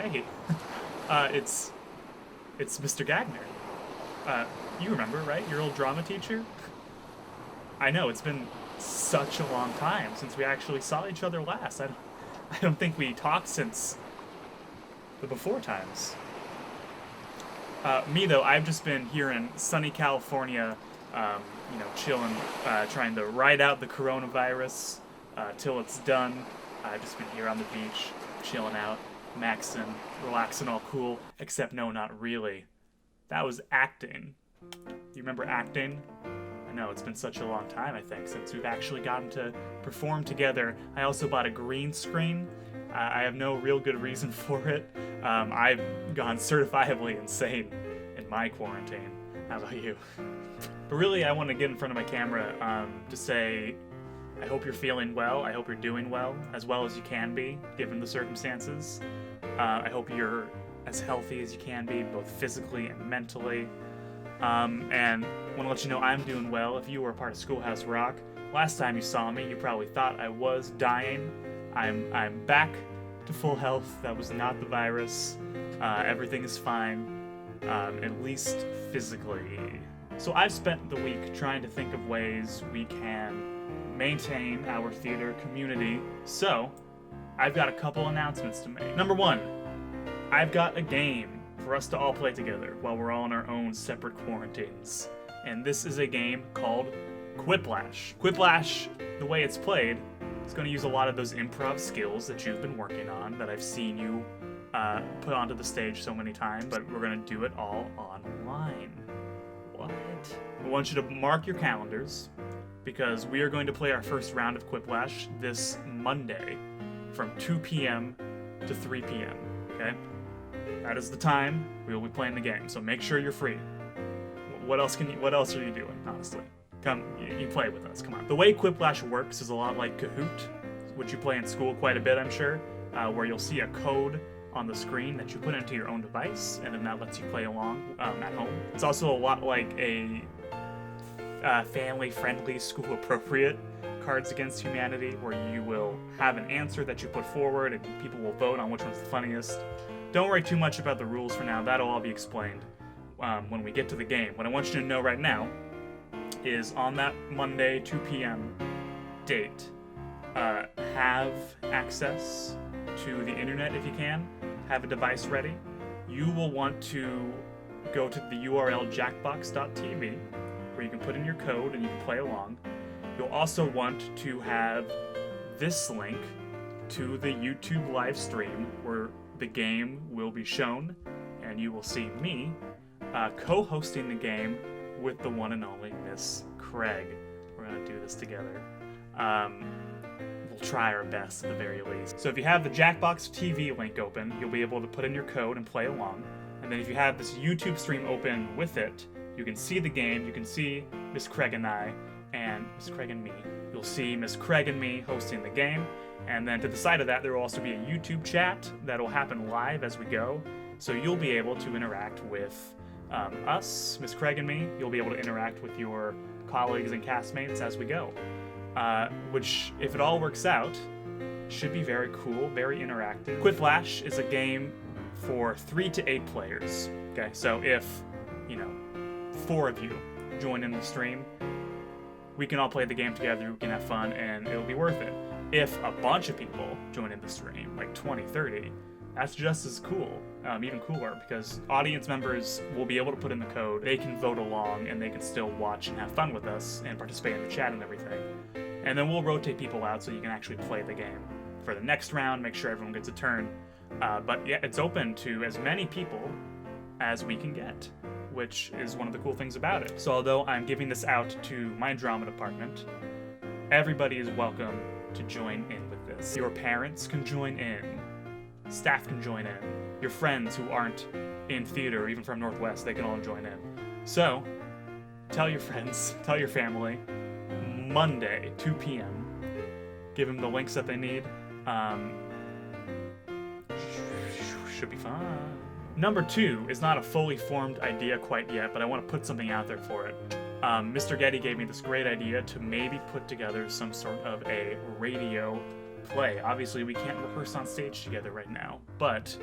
Hey, it's Mr. Gagner. You remember, right? Your old drama teacher? I know, it's been such a long time since we actually saw each other last. I don't think we talked since the before times. Me, though, I've just been here in sunny California, chilling, trying to ride out the coronavirus till it's done. I've just been here on the beach, chilling out, maxing, relaxing, all cool, except no, not really. That was acting. You remember acting? I know, it's been such a long time, I think, since we've actually gotten to perform together. I also bought a green screen. I have no real good reason for it. I've gone certifiably insane in my quarantine. How about you? But really, I want to get in front of my camera to say, I hope you're feeling well. I hope you're doing well as you can be, given the circumstances. I hope you're as healthy as you can be, both physically and mentally. And I want to let you know I'm doing well. If you were a part of Schoolhouse Rock, last time you saw me, you probably thought I was dying. I'm back to full health. That was not the virus. Everything is fine, at least physically. So I've spent the week trying to think of ways we can maintain our theater community. So I've got a couple announcements to make. Number one, I've got a game for us to all play together while we're all in our own separate quarantines. And this is a game called Quiplash. Quiplash, the way it's played, is going to use a lot of those improv skills that you've been working on, that I've seen you put onto the stage so many times, but we're going to do it all online. What? I want you to mark your calendars, because we are going to play our first round of Quiplash this Monday from 2 p.m. to 3 p.m., okay? That is the time we will be playing the game, so make sure you're free. What else are you doing, honestly? Come, you play with us, come on. The way Quiplash works is a lot like Kahoot, which you play in school quite a bit, I'm sure, where you'll see a code on the screen that you put into your own device, and then that lets you play along at home. It's also a lot like a family-friendly, school-appropriate Cards Against Humanity, where you will have an answer that you put forward, and people will vote on which one's the funniest. Don't worry too much about the rules for now. That'll all be explained when we get to the game. What I want you to know right now is on that Monday 2 p.m. date, have access to the internet if you can. Have a device ready. You will want to go to the URL jackbox.tv, where you can put in your code and you can play along. You'll also want to have this link to the YouTube live stream where the game will be shown, and you will see me co-hosting the game with the one and only Miss Craig. We're gonna do this together. We'll try our best at the very least. So if you have the Jackbox TV link open, you'll be able to put in your code and play along. And then if you have this YouTube stream open with it, you can see the game, you can see Miss Craig and I, and Miss Craig and me. You'll see Miss Craig and me hosting the game. And then to the side of that, there will also be a YouTube chat that will happen live as we go. So you'll be able to interact with us, Miss Craig and me. You'll be able to interact with your colleagues and castmates as we go. Which, if it all works out, should be very cool, very interactive. Quiplash is a game for 3 to 8 players. Okay, so if, 4 of you join in the stream, we can all play the game together, we can have fun, and it'll be worth it. If a bunch of people join in the stream, like 20, 30, that's just as cool, even cooler, because audience members will be able to put in the code, they can vote along, and they can still watch and have fun with us, and participate in the chat and everything. And then we'll rotate people out so you can actually play the game for the next round, make sure everyone gets a turn. But yeah, it's open to as many people as we can get, which is one of the cool things about it. So although I'm giving this out to my drama department, everybody is welcome to join in with this. Your parents can join in, staff can join in, your friends who aren't in theater, or even from Northwest, they can all join in. So, tell your friends, tell your family, Monday, 2 p.m., give them the links that they need. Should be fun. Number 2 is not a fully formed idea quite yet, but I want to put something out there for it. Mr. Getty gave me this great idea to maybe put together some sort of a radio play. Obviously, we can't rehearse on stage together right now, but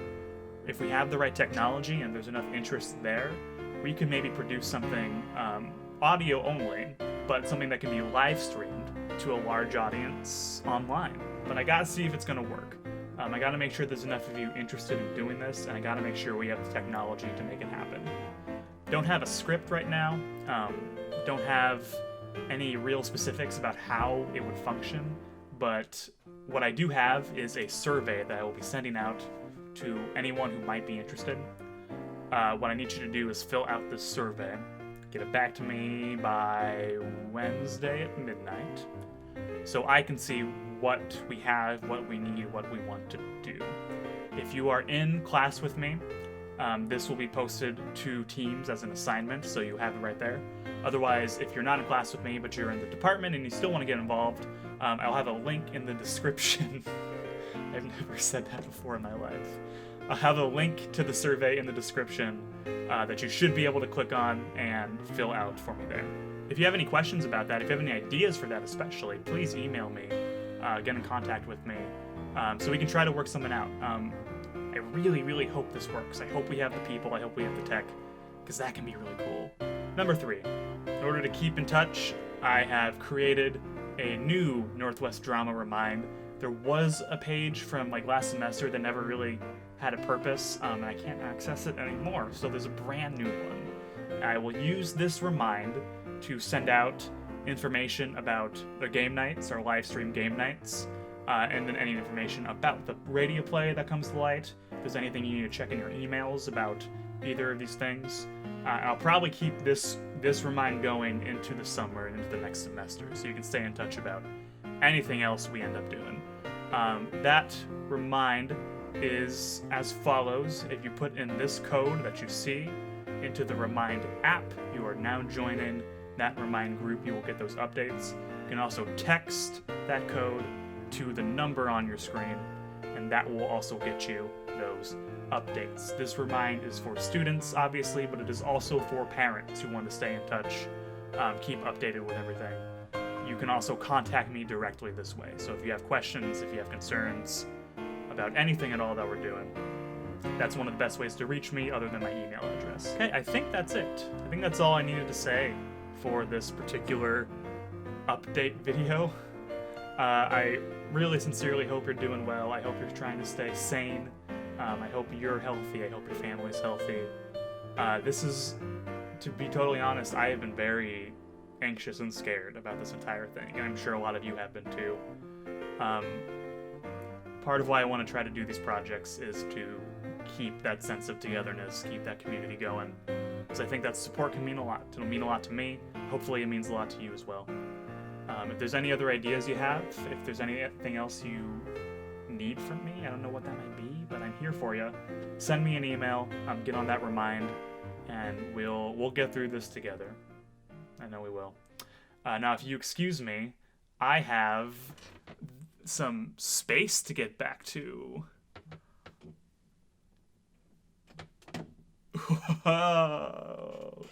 if we have the right technology and there's enough interest there, we can maybe produce something audio only, but something that can be live streamed to a large audience online. But I gotta see if it's gonna work. I gotta make sure there's enough of you interested in doing this, and I gotta make sure we have the technology to make it happen. Don't have a script right now. Don't have any real specifics about how it would function, but what I do have is a survey that I will be sending out to anyone who might be interested. What I need you to do is fill out this survey, get it back to me by Wednesday at midnight, so I can see what we have, what we need, what we want to do. If you are in class with me, this will be posted to Teams as an assignment, so you have it right there. Otherwise, if you're not in class with me, but you're in the department and you still want to get involved, I'll have a link in the description. I've never said that before in my life. I'll have a link to the survey in the description that you should be able to click on and fill out for me there. If you have any questions about that, if you have any ideas for that especially, please email me, get in contact with me, so we can try to work something out. I really, really hope this works. I hope we have the people, I hope we have the tech, because that can be really cool. Number 3, in order to keep in touch, I have created a new Northwest Drama Remind. There was a page from like last semester that never really had a purpose, and I can't access it anymore, so there's a brand new one. I will use this Remind to send out information about the game nights, our live stream game nights, and then any information about the radio play that comes to light. If there's anything you need to check in your emails about either of these things, I'll probably keep this Remind going into the summer and into the next semester, so you can stay in touch about anything else we end up doing. That Remind is as follows. If you put in this code that you see into the Remind app, you are now joining that Remind group. You will get those updates. You can also text that code to the number on your screen, and that will also get you those updates. This Remind is for students, obviously, but it is also for parents who want to stay in touch, keep updated with everything. You can also contact me directly this way. So if you have questions, if you have concerns about anything at all that we're doing, that's one of the best ways to reach me other than my email address. Okay, I think that's it. I think that's all I needed to say for this particular update video. I really sincerely hope you're doing well. I hope you're trying to stay sane. I hope you're healthy. I hope your family's healthy. This is, to be totally honest, I have been very anxious and scared about this entire thing, and I'm sure a lot of you have been too. Part of why I want to try to do these projects is to keep that sense of togetherness, keep that community going, because I think that support can mean a lot. It'll mean a lot to me. Hopefully it means a lot to you as well. If there's any other ideas you have, if there's anything else you need from me, I don't know what that might be, but I'm here for you. Send me an email, get on that Remind, and we'll get through this together. I know we will. Now, if you excuse me, I have some space to get back to. Whoa.